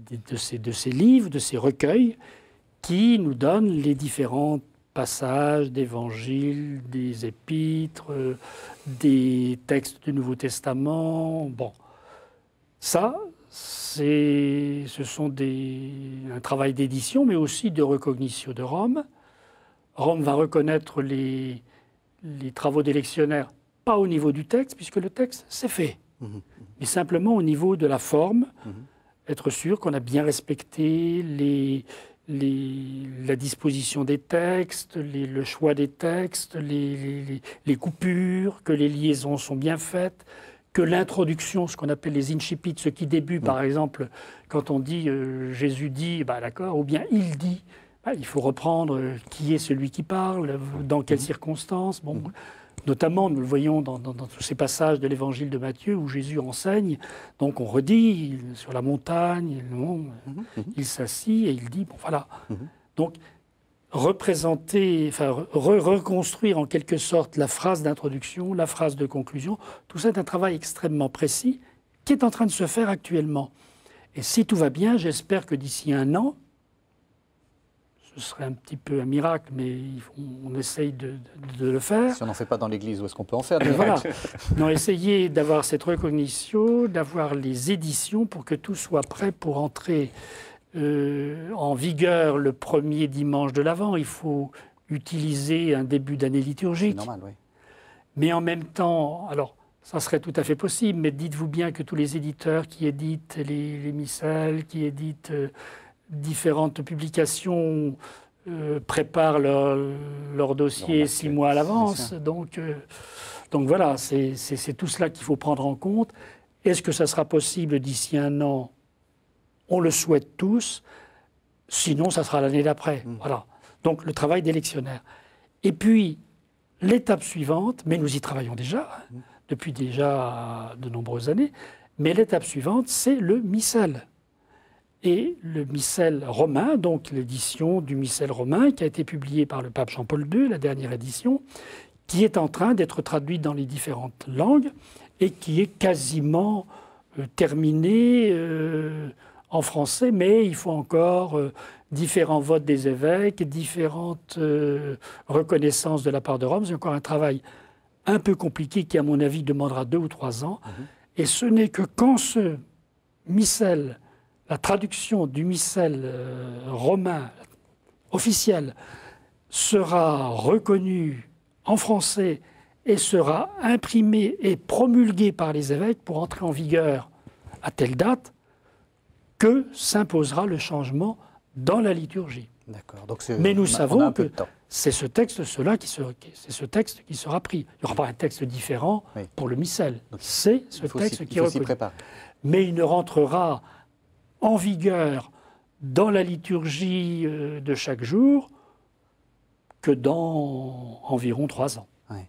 de ces livres, de ces recueils qui nous donnent les différents passages d'évangiles, des épîtres, des textes du Nouveau Testament. Bon, ça, ce sont un travail d'édition, mais aussi de recognition de Rome. Rome va reconnaître les travaux des lectionnaires, pas au niveau du texte, puisque le texte, c'est fait, mais simplement au niveau de la forme, être sûr qu'on a bien respecté la disposition des textes, le choix des textes, les coupures, que les liaisons sont bien faites, que l'introduction, ce qu'on appelle les incipits, ce qui débute, par exemple, quand on dit Jésus dit, d'accord, ou bien il dit, il faut reprendre qui est celui qui parle, dans quelles circonstances. Bon, notamment, nous le voyons dans tous ces passages de l'évangile de Matthieu où Jésus enseigne. Donc on redit sur la montagne, il s'assit et il dit, bon voilà. Donc représenter, reconstruire en quelque sorte la phrase d'introduction, la phrase de conclusion, tout ça est un travail extrêmement précis qui est en train de se faire actuellement. Et si tout va bien, j'espère que d'ici 1 an, ce serait un petit peu un miracle, mais on essaye de le faire. Si on n'en fait pas dans l'Église, où est-ce qu'on peut en faire? Voilà. On a essayé d'avoir cette recognition, d'avoir les éditions pour que tout soit prêt pour entrer en vigueur le premier dimanche de l'Avent. Il faut utiliser un début d'année liturgique. C'est normal, oui. Mais en même temps, alors ça serait tout à fait possible, mais dites-vous bien que tous les éditeurs qui éditent les missels, qui éditent différentes publications préparent leur dossier 6 mois à l'avance. Donc voilà, c'est tout cela qu'il faut prendre en compte. Est-ce que ça sera possible d'ici 1 an? On le souhaite tous. Sinon, ça sera l'année d'après. Voilà. Donc le travail des lectionnaires. Et puis, l'étape suivante, mais nous y travaillons déjà, depuis déjà de nombreuses années, mais l'étape suivante, c'est le missel. Et le missel romain, donc l'édition du missel romain qui a été publiée par le pape Jean-Paul II, la dernière édition, qui est en train d'être traduite dans les différentes langues et qui est quasiment terminée en français, mais il faut encore différents votes des évêques, différentes reconnaissances de la part de Rome. C'est encore un travail un peu compliqué qui, à mon avis, demandera 2 ou 3 ans. Et ce n'est que quand ce missel, la traduction du missel romain officiel sera reconnue en français et sera imprimé et promulgué par les évêques pour entrer en vigueur à telle date que s'imposera le changement dans la liturgie. Mais nous savons que c'est ce texte qui sera pris. Il n'y aura pas un texte différent pour le missel. C'est ce texte qui est reconnu. Mais il ne rentrera en vigueur dans la liturgie de chaque jour que dans environ 3 ans. Ouais.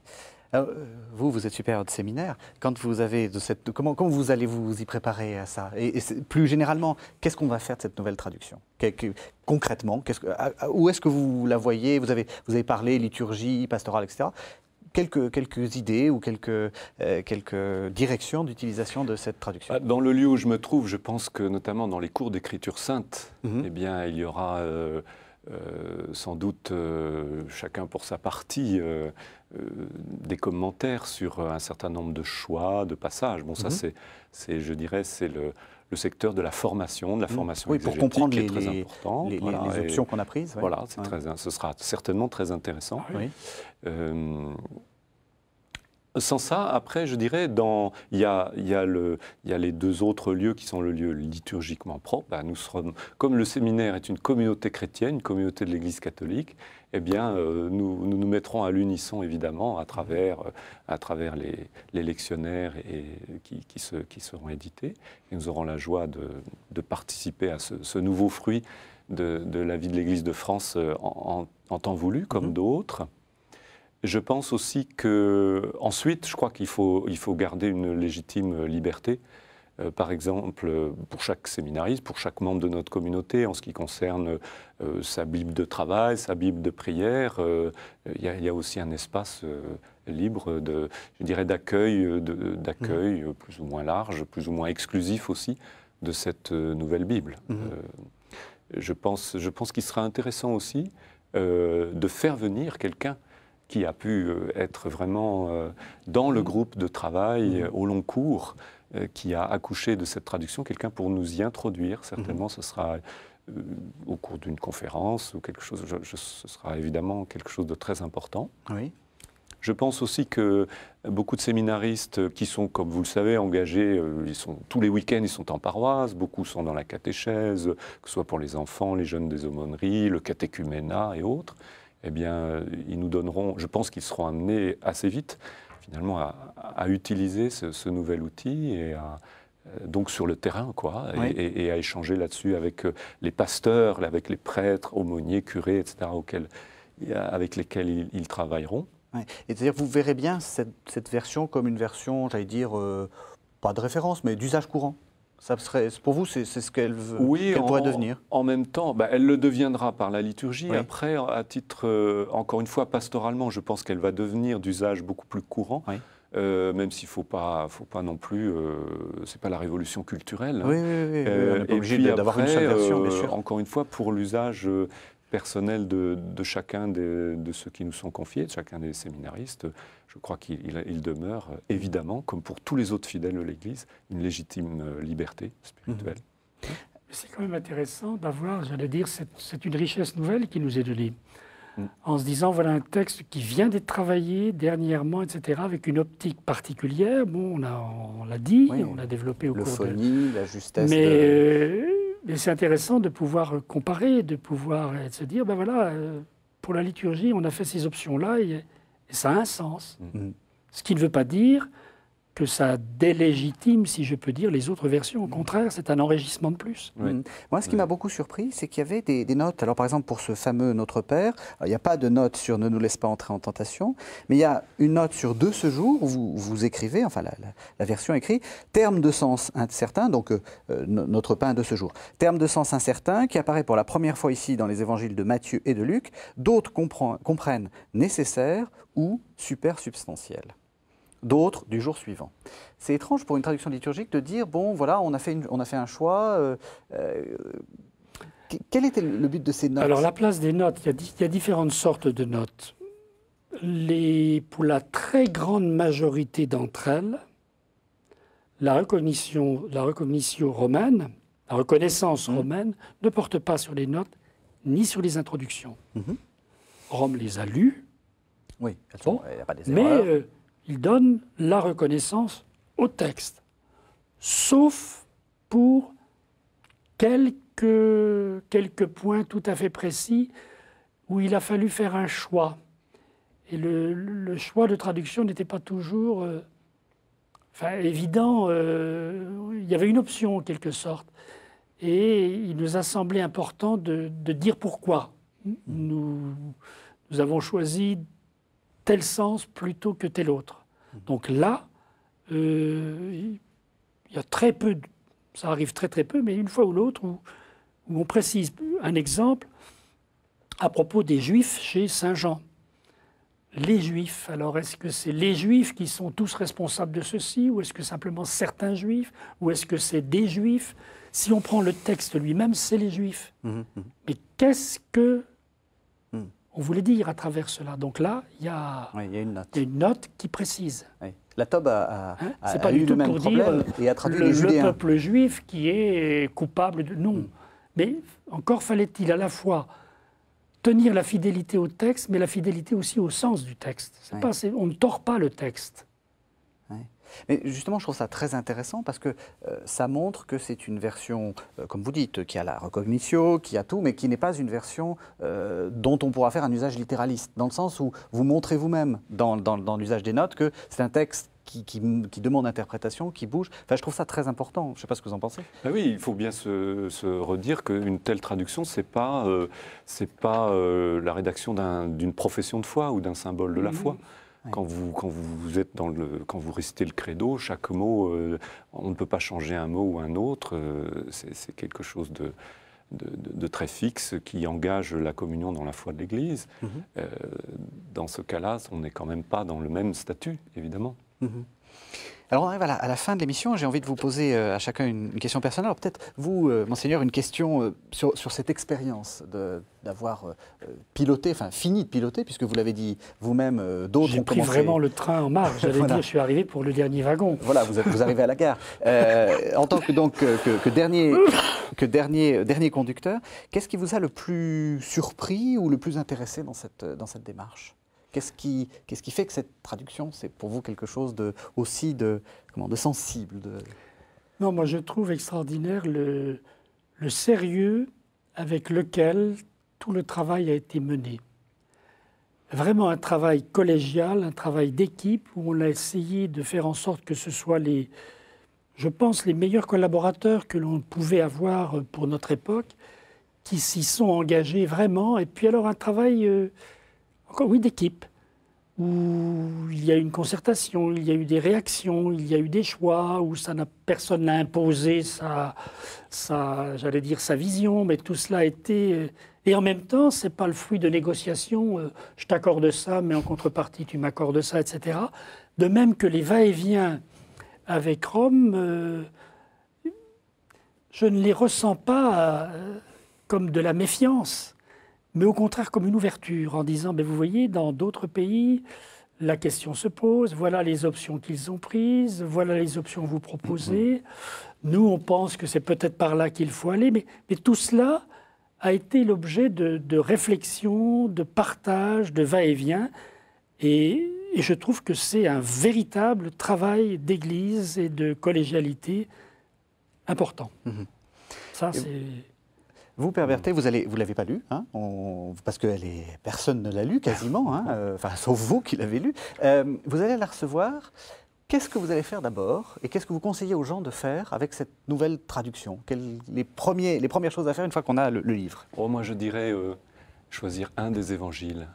Alors, vous êtes supérieur de séminaire. Quand vous avez comment vous allez vous y préparer à ça? Et plus généralement, qu'est-ce qu'on va faire de cette nouvelle traduction? Concrètement, où est-ce que vous la voyez? Vous avez parlé liturgie, pastorale, etc. Quelques idées ou quelques directions d'utilisation de cette traduction? Dans le lieu où je me trouve, je pense que notamment dans les cours d'écriture sainte, eh bien, il y aura sans doute chacun pour sa partie des commentaires sur un certain nombre de choix, de passages. Bon, ça je dirais, c'est le secteur de la formation exégétique, pour comprendre qui est très important. Les options qu'on a prises. Voilà, ce sera certainement très intéressant. Sans ça, après, je dirais, il y a les 2 autres lieux qui sont le lieu liturgiquement propre. Ben, nous serons, comme le séminaire est une communauté chrétienne, une communauté de l'Église catholique, eh bien, nous mettrons à l'unisson, évidemment, à travers les lectionnaires qui seront édités. Et nous aurons la joie de participer à ce nouveau fruit de la vie de l'Église de France en temps voulu, comme d'autres. Je pense aussi qu'ensuite, je crois qu'il faut garder une légitime liberté. Par exemple, pour chaque séminariste, pour chaque membre de notre communauté, en ce qui concerne sa Bible de travail, sa Bible de prière, il y a aussi un espace libre, d'accueil plus ou moins large, plus ou moins exclusif aussi, de cette nouvelle Bible. Je pense qu'il sera intéressant aussi de faire venir quelqu'un qui a pu être vraiment dans le groupe de travail au long cours, qui a accouché de cette traduction, quelqu'un pour nous y introduire. Certainement, ce sera au cours d'une conférence ou quelque chose. Ce sera évidemment quelque chose de très important. Oui. Je pense aussi que beaucoup de séminaristes qui sont, comme vous le savez, engagés, tous les week-ends, ils sont en paroisse, beaucoup sont dans la catéchèse, que ce soit pour les enfants, les jeunes des aumôneries, le catéchuménat et autres. Eh bien, ils nous donneront, je pense qu'ils seront amenés assez vite, finalement, à utiliser ce nouvel outil et donc sur le terrain, quoi, et à échanger là-dessus avec les pasteurs, avec les prêtres, aumôniers, curés, etc., avec lesquels ils travailleront. Ouais. Et c'est-à-dire, vous verrez bien cette version comme une version, j'allais dire, pas de référence, mais d'usage courant. Ça serait, pour vous, c'est ce qu'elle pourrait devenir? En même temps, elle le deviendra par la liturgie. Oui. Après, à titre, encore une fois, pastoralement, je pense qu'elle va devenir d'usage beaucoup plus courant. Oui. Même s'il ne faut pas non plus, c'est pas la révolution culturelle. Oui, on n'est pas obligé d'avoir une seule version, bien sûr. Encore une fois, pour l'usage personnel de chacun de ceux qui nous sont confiés, de chacun des séminaristes, je crois qu'il demeure, évidemment, comme pour tous les autres fidèles de l'Église, une légitime liberté spirituelle. C'est quand même intéressant d'avoir, j'allais dire, c'est une richesse nouvelle qui nous est donnée. En se disant, voilà un texte qui vient d'être travaillé dernièrement, etc., avec une optique particulière. Bon, on l'a dit, on l'a développé au cours de... L'euphonie, la justesse... Mais c'est intéressant de pouvoir comparer, de se dire, ben voilà, pour la liturgie, on a fait ces options-là et ça a un sens. Ce qui ne veut pas dire que ça délégitime, si je peux dire, les autres versions. Au contraire, c'est un enrichissement de plus. Moi, ce qui m'a beaucoup surpris, c'est qu'il y avait des notes. Alors, par exemple, pour ce fameux Notre Père, il n'y a pas de note sur « Ne nous laisse pas entrer en tentation », mais il y a une note sur 2 ce jour où vous écrivez, enfin, la version écrit « Terme de sens incertain », donc notre pain de ce jour. Terme de sens incertain qui apparaît pour la première fois ici dans les évangiles de Matthieu et de Luc. D'autres comprennent nécessaire ou supersubstantiel. D'autres du jour suivant. C'est étrange pour une traduction liturgique de dire, bon, voilà, on a fait un choix. Quel était le but de ces notes? Alors, la place des notes, il y a différentes sortes de notes. Pour la très grande majorité d'entre elles, la reconnaissance romaine ne porte pas sur les notes ni sur les introductions. Rome les a lues. Oui, il n'y a pas des erreurs. Mais il donne la reconnaissance au texte, sauf pour quelques points tout à fait précis où il a fallu faire un choix. Et le choix de traduction n'était pas toujours évident. Il y avait une option en quelque sorte. Et il nous a semblé important de dire pourquoi. Nous avons choisi tel sens plutôt que tel autre. Donc là, il y a très peu, ça arrive très très peu, mais une fois ou l'autre, où on précise un exemple à propos des Juifs chez Saint Jean. Les Juifs, alors est-ce que c'est les Juifs qui sont tous responsables de ceci, ou est-ce que simplement certains Juifs, ou est-ce que c'est des Juifs? Si on prend le texte lui-même, c'est les Juifs. Mais qu'est-ce que on voulait dire à travers cela? Donc là, il y a une note qui précise. Oui. La TOB a pas eu du tout le même pour problème dire et a traduit les Judéens. Le peuple juif qui est coupable de... Non. Mais encore fallait-il à la fois tenir la fidélité au texte, mais la fidélité aussi au sens du texte. On ne tord pas le texte. Mais justement, je trouve ça très intéressant parce que ça montre que c'est une version, comme vous dites, qui a la recognition, qui a tout, mais qui n'est pas une version dont on pourra faire un usage littéraliste, dans le sens où vous montrez vous-même, dans l'usage des notes, que c'est un texte qui demande interprétation, qui bouge. Enfin, je trouve ça très important. Je ne sais pas ce que vous en pensez. Ah oui, il faut bien se redire qu'une telle traduction, c'est pas la rédaction d'une profession de foi ou d'un symbole de la foi. Quand vous êtes quand vous récitez le credo, chaque mot, on ne peut pas changer un mot ou un autre. C'est quelque chose de très fixe qui engage la communion dans la foi de l'Église. Dans ce cas-là, on n'est quand même pas dans le même statut, évidemment. Alors on arrive à la fin de l'émission, j'ai envie de vous poser à chacun une question personnelle. Alors peut-être vous, Monseigneur, une question sur cette expérience d'avoir piloté, enfin fini de piloter, puisque vous l'avez dit vous-même, d'autres ont commencé... J'ai pris vraiment le train en marche, j'allais dire, je suis arrivé pour le dernier wagon. Voilà, vous arrivez à la gare. En tant que dernier conducteur, qu'est-ce qui vous a le plus surpris ou le plus intéressé dans cette démarche ? Qu'est-ce qui fait que cette traduction, c'est pour vous quelque chose aussi de sensible Non, moi je trouve extraordinaire le sérieux avec lequel tout le travail a été mené. Vraiment un travail collégial, un travail d'équipe, où on a essayé de faire en sorte que ce soit je pense, les meilleurs collaborateurs que l'on pouvait avoir pour notre époque, qui s'y sont engagés vraiment. Et puis alors un travail... d'équipe, où il y a eu une concertation, il y a eu des réactions, il y a eu des choix, où personne n'a imposé j'allais dire sa vision, mais tout cela a été... Et en même temps, ce n'est pas le fruit de négociations, je t'accorde ça, mais en contrepartie, tu m'accordes ça, etc. De même que les va-et-vient avec Rome, je ne les ressens pas comme de la méfiance, mais au contraire comme une ouverture, en disant, vous voyez, dans d'autres pays, la question se pose, voilà les options qu'ils ont prises, voilà les options que vous proposez. Nous, on pense que c'est peut-être par là qu'il faut aller, mais tout cela a été l'objet de réflexion, de partage, de va-et-vient. Et je trouve que c'est un véritable travail d'église et de collégialité important. Ça, c'est... Vous, Père Berthet, vous ne l'avez pas lu, hein, parce que personne ne l'a lu quasiment, hein, sauf vous qui l'avez lu. Vous allez la recevoir. Qu'est-ce que vous allez faire d'abord et qu'est-ce que vous conseillez aux gens de faire avec cette nouvelle traduction? Les premières choses à faire une fois qu'on a le livre? Moi, je dirais choisir un des évangiles,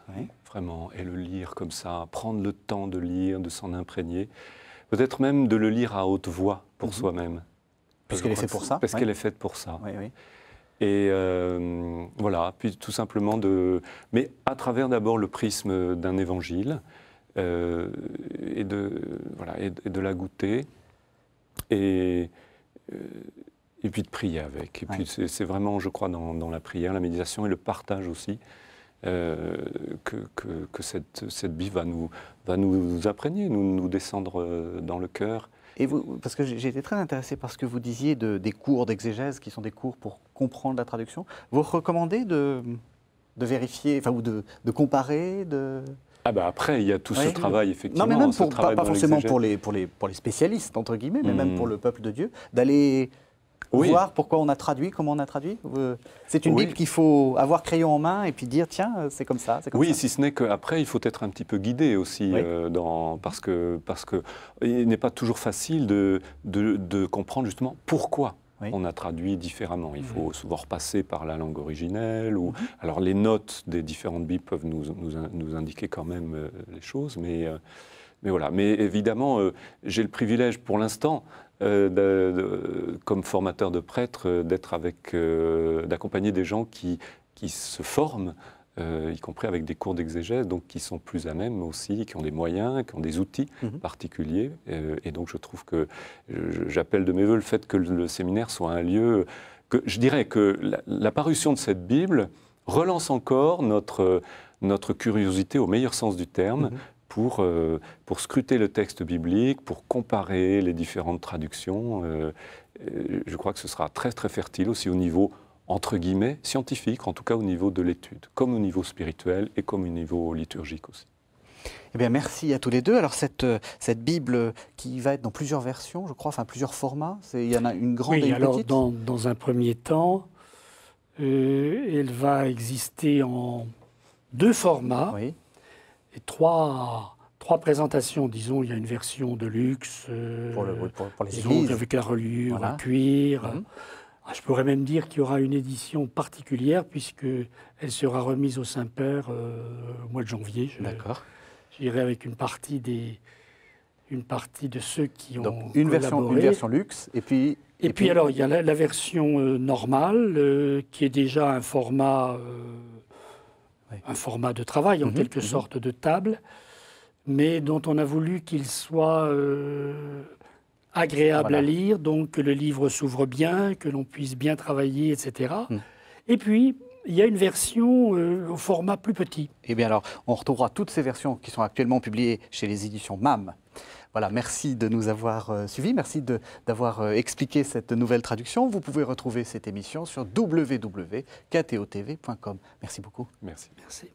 vraiment, et le lire comme ça, prendre le temps de lire, de s'en imprégner, peut-être même de le lire à haute voix pour soi-même. Parce qu'elle est faite pour ça. Parce qu'elle est faite pour ça. Oui. Et voilà, puis tout simplement mais à travers d'abord le prisme d'un évangile, et de la goûter, et puis de prier avec. Et puis c'est vraiment, je crois, dans la prière, la méditation et le partage aussi, que cette Bible va nous imprégner, nous descendre dans le cœur. Et vous, parce que j'ai été très intéressé par ce que vous disiez des cours d'exégèse, qui sont des cours pour comprendre la traduction. Vous recommandez de vérifier, ou de comparer Ah bah après, il y a tout ce travail, effectivement. Non, mais même pas forcément pour les spécialistes, entre guillemets, mais même pour le peuple de Dieu, d'aller voir pourquoi on a traduit, comment on a traduit. C'est une Bible qu'il faut avoir crayon en main et puis dire, tiens, c'est comme ça, c'est comme ça. Oui, si ce n'est qu'après, il faut être un petit peu guidé aussi, parce que il n'est pas toujours facile de comprendre justement pourquoi. On a traduit différemment. Il faut souvent repasser par la langue originelle. Alors les notes des différentes Bibles peuvent nous indiquer quand même les choses. Mais voilà. Mais évidemment, j'ai le privilège pour l'instant, comme formateur de prêtres, d'accompagner des gens qui se forment, y compris avec des cours d'exégèse, donc qui sont plus à même aussi, qui ont des moyens, qui ont des outils particuliers. Et donc je trouve que j'appelle de mes voeux le fait que le séminaire soit un lieu que je dirais que la parution de cette Bible relance encore notre curiosité au meilleur sens du terme. Pour scruter le texte biblique, pour comparer les différentes traductions. Je crois que ce sera très très fertile aussi au niveau, entre guillemets, scientifique, en tout cas au niveau de l'étude, comme au niveau spirituel et comme au niveau liturgique aussi. Eh bien, merci à tous les deux. Alors cette Bible qui va être dans plusieurs versions, je crois, enfin plusieurs formats, il y en a une grande et une petite. Dans un premier temps, elle va exister en 2 formats. Et 3 présentations, disons. Il y a une version de luxe, pour les églises, avec la reliure, à cuir. Je pourrais même dire qu'il y aura une édition particulière, puisqu'elle sera remise au Saint-Père au mois de janvier. D'accord. J'irai avec une partie de ceux qui ont une version luxe, et puis alors, il y a la version normale, qui est déjà un format de travail, en quelque sorte, de table, mais dont on a voulu qu'il soit agréable à lire, donc que le livre s'ouvre bien, que l'on puisse bien travailler, etc. Et puis, il y a une version au format plus petit. Eh bien alors, on retrouvera toutes ces versions qui sont actuellement publiées chez les éditions MAM. Voilà, merci de nous avoir suivis, merci d'avoir expliqué cette nouvelle traduction. Vous pouvez retrouver cette émission sur www.ktotv.com. Merci beaucoup. Merci. Merci.